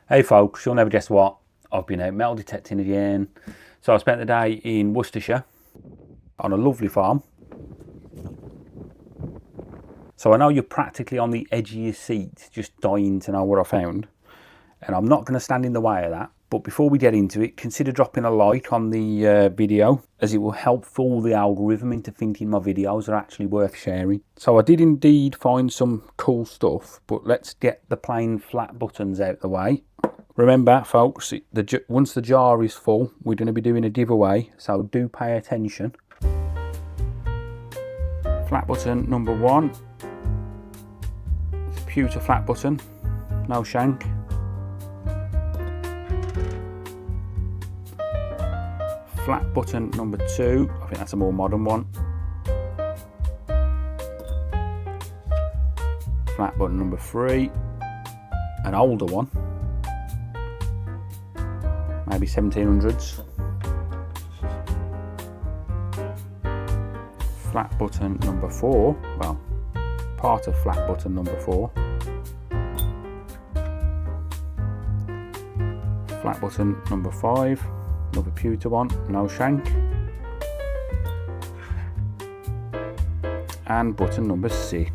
Hey folks, you'll never guess what? I've been out metal detecting again. So I spent the day in Worcestershire on a lovely farm. So I know you're practically on the edge of your seat, just dying to know what I found. And I'm not going to stand in the way of that. But before we get into it, consider dropping a like on the video, as it will help fool the algorithm into thinking my videos are actually worth sharing. So I did indeed find some cool stuff, but let's get the plain flat buttons out the way. Remember folks, once the jar is full, we're going to be doing a giveaway, so do pay attention. Flat button number 1. It's a pewter flat button, no shank. Flat button number 2, I think that's a more modern one. Flat button number 3, an older one. Maybe 1700s. Flat button number 4, well, part of flat button number 4. Flat button number 5, another pewter one, no shank. And button number 6,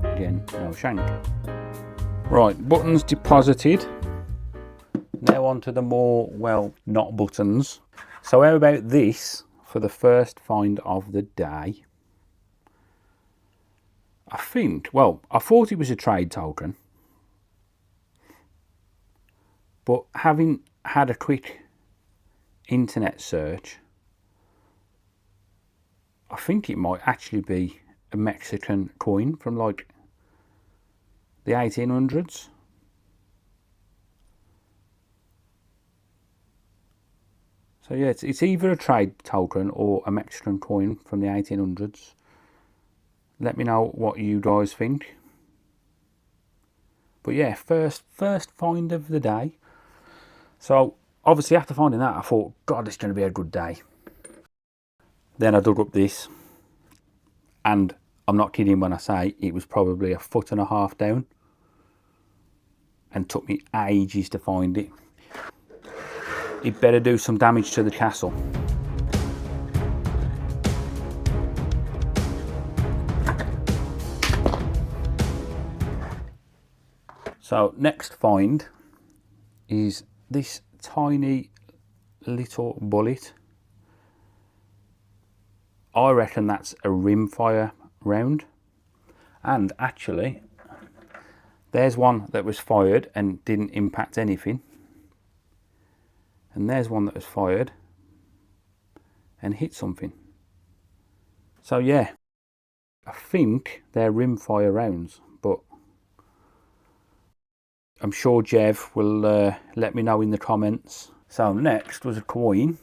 again, no shank. Right, buttons deposited. Now on to the more, well, not buttons. So how about this for the first find of the day? I think, well, I thought it was a trade token. But having had a quick internet search, I think it might actually be a Mexican coin from like the 1800s. So yeah, it's either a trade token or a Mexican coin from the 1800s. Let me know what you guys think. But yeah, first find of the day. So obviously after finding that, I thought, God, it's going to be a good day. Then I dug up this, and I'm not kidding when I say it was probably 1.5 foot down, and took me ages to find it. It better do some damage to the castle. So next find is this tiny little bullet. I reckon that's a rimfire round. And actually, there's one that was fired and didn't impact anything. And there's one that was fired and hit something. So yeah, I think they're rimfire rounds, but I'm sure Jev will let me know in the comments. So next was a coin.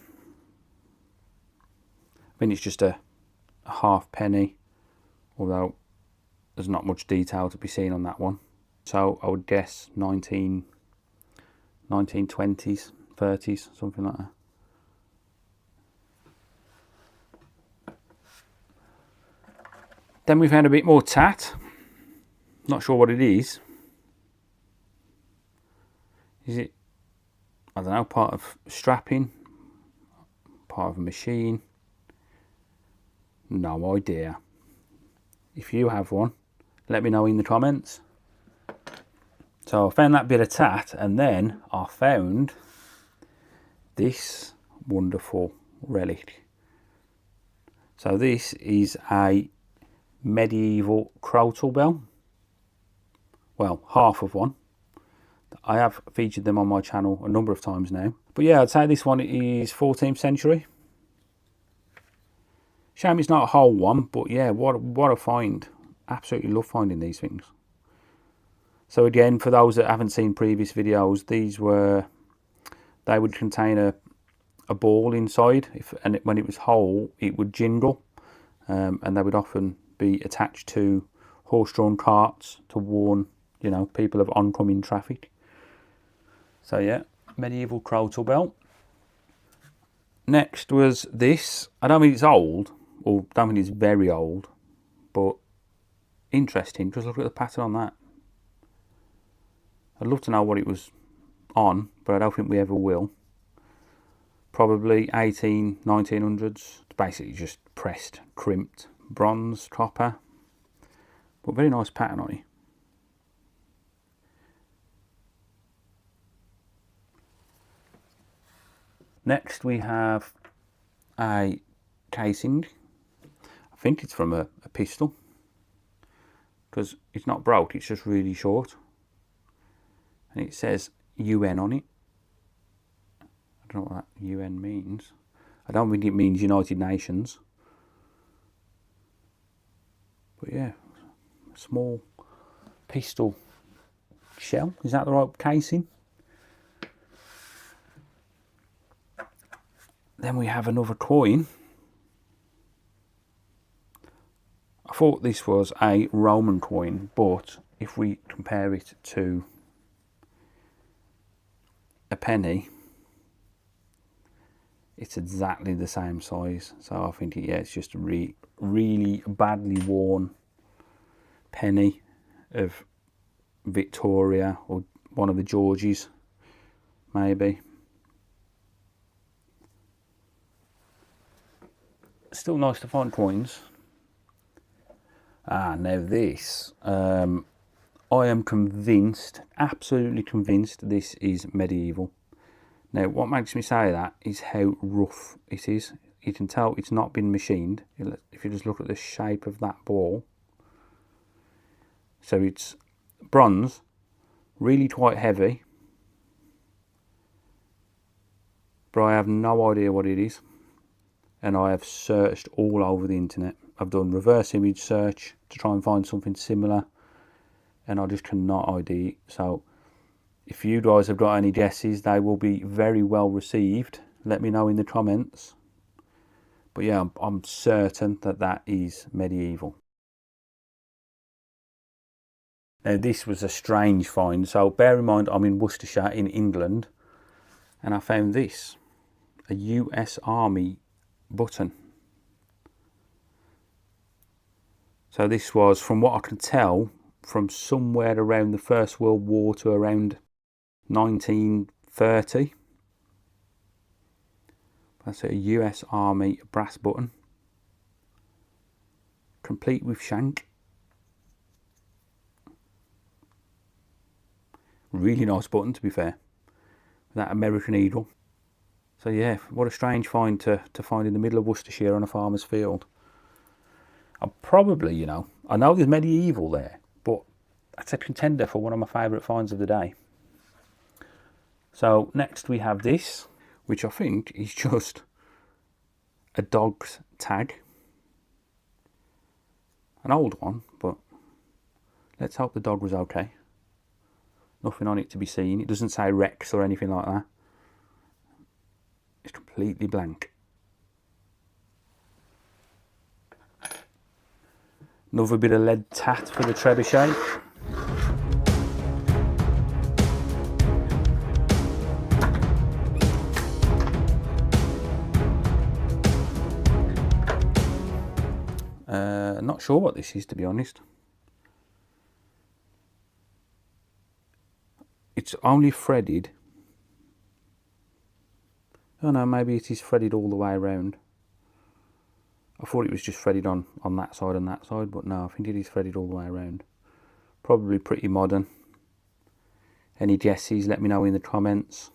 I think it's just a halfpenny, although there's not much detail to be seen on that one. So I would guess 1920s, 30s, something like that. Then we found a bit more tat. Not sure what it is. Is it, I don't know, part of strapping? Part of a machine? No idea. If you have one, let me know in the comments. So I found that bit of tat, and then I found this wonderful relic. So this is a medieval crotal bell. Well, half of one. I have featured them on my channel a number of times now. But yeah, I'd say this one is 14th century. Shame it's not a whole one, but yeah, what a find. Absolutely love finding these things. So again, for those that haven't seen previous videos, they would contain a ball inside, and when it was whole, it would jingle, and they would often be attached to horse-drawn carts to warn, you know, people of oncoming traffic. So yeah, medieval crotal bell. Next was this. I don't think it's old, or don't think it's very old, but interesting. Just look at the pattern on that. I'd love to know what it was on, but I don't think we ever will. Probably 1900s. It's basically just pressed, crimped bronze copper, but very nice pattern on it. Next we have a casing. I think it's from a pistol, because it's not broke, it's just really short, and it says UN on it. I don't know what that UN means. I don't think it means United Nations, but yeah, small pistol shell. Is that the right casing? Then we have another coin. I thought this was a Roman coin, but if we compare it to a penny, it's exactly the same size. So I think, yeah, it's just a really badly worn penny of Victoria, or one of the Georges, maybe. Still nice to find coins. Now this, I am convinced, absolutely convinced, this is medieval. Now what makes me say that is how rough it is. You can tell it's not been machined if you just look at the shape of that ball. So it's bronze, really quite heavy, but I have no idea what it is. And I have searched all over the internet. I've done reverse image search to try and find something similar, and I just cannot ID it. So if you guys have got any guesses, they will be very well received. Let me know in the comments. But yeah, I'm certain that that is medieval. Now this was a strange find. So bear in mind, I'm in Worcestershire in England, and I found this, a US Army button. So this was, from what I can tell, from somewhere around the First World War to around 1930. That's a US Army brass button, complete with shank. Really nice button, to be fair. That American Eagle. So yeah, what a strange find to find in the middle of Worcestershire on a farmer's field. I'll probably, you know, I know there's medieval there, but that's a contender for one of my favourite finds of the day. So next we have this, which I think is just a dog's tag. An old one, but let's hope the dog was okay. Nothing on it to be seen. It doesn't say Rex or anything like that. It's completely blank. Another bit of lead tat for the trebuchet. Not sure what this is, to be honest. It's only threaded. Oh no, maybe it is threaded all the way around. I thought it was just threaded on that side and that side, but no, I think it is threaded all the way around. Probably pretty modern. Any guesses, let me know in the comments.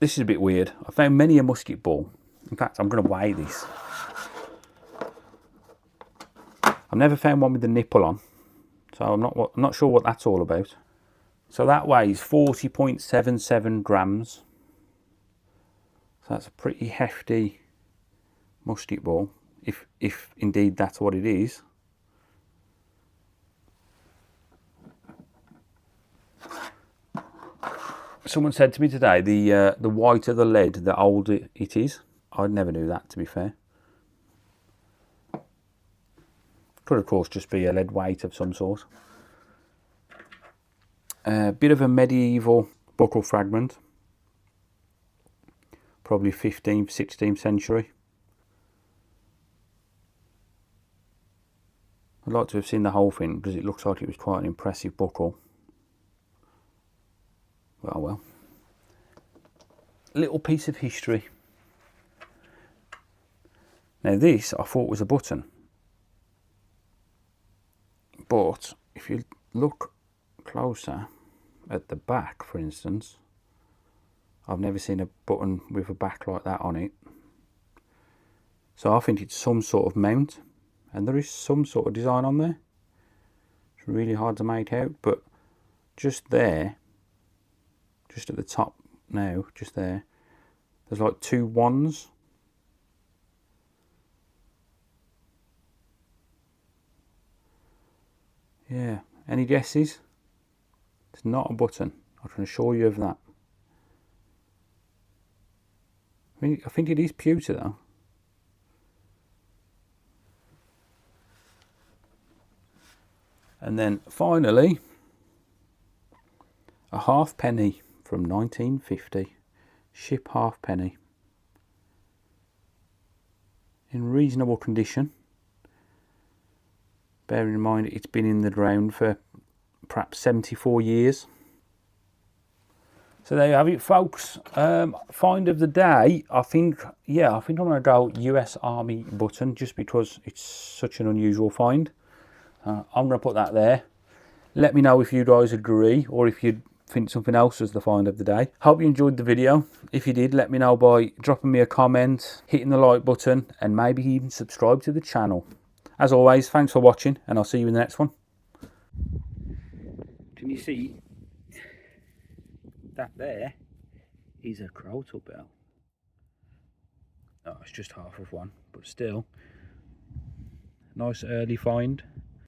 This is a bit weird. I found many a musket ball. In fact, I'm going to weigh this. I've never found one with the nipple on, so I'm not sure what that's all about. So that weighs 40.77 grams. So that's a pretty hefty musket ball, if indeed that's what it is. Someone said to me today, the whiter the lead, the older it is. I never knew that, to be fair. Could of course just be a lead weight of some sort. A bit of a medieval buckle fragment, probably 15th, 16th century. I'd like to have seen the whole thing because it looks like it was quite an impressive buckle. Well. Little piece of history. Now this I thought was a button, but if you look closer at the back, for instance, I've never seen a button with a back like that on it. So I think it's some sort of mount, and there is some sort of design on there. It's really hard to make out, but just there, just at the top now, just there, there's like 2 wands. Yeah, any guesses? It's not a button, I can assure you of that. I think it is pewter though. And then finally, a halfpenny from 1950, ship halfpenny. In reasonable condition. Bearing in mind it's been in the ground for perhaps 74 years. So there you have it, folks. Find of the day, I think I'm going to go US Army button just because it's such an unusual find. I'm going to put that there. Let me know if you guys agree or if you think something else was the find of the day. Hope you enjoyed the video. If you did, let me know by dropping me a comment, hitting the like button, and maybe even subscribe to the channel. As always, thanks for watching, and I'll see you in the next one. Can you see that there is a crotal bell? Oh, it's just half of one, but still, nice early find.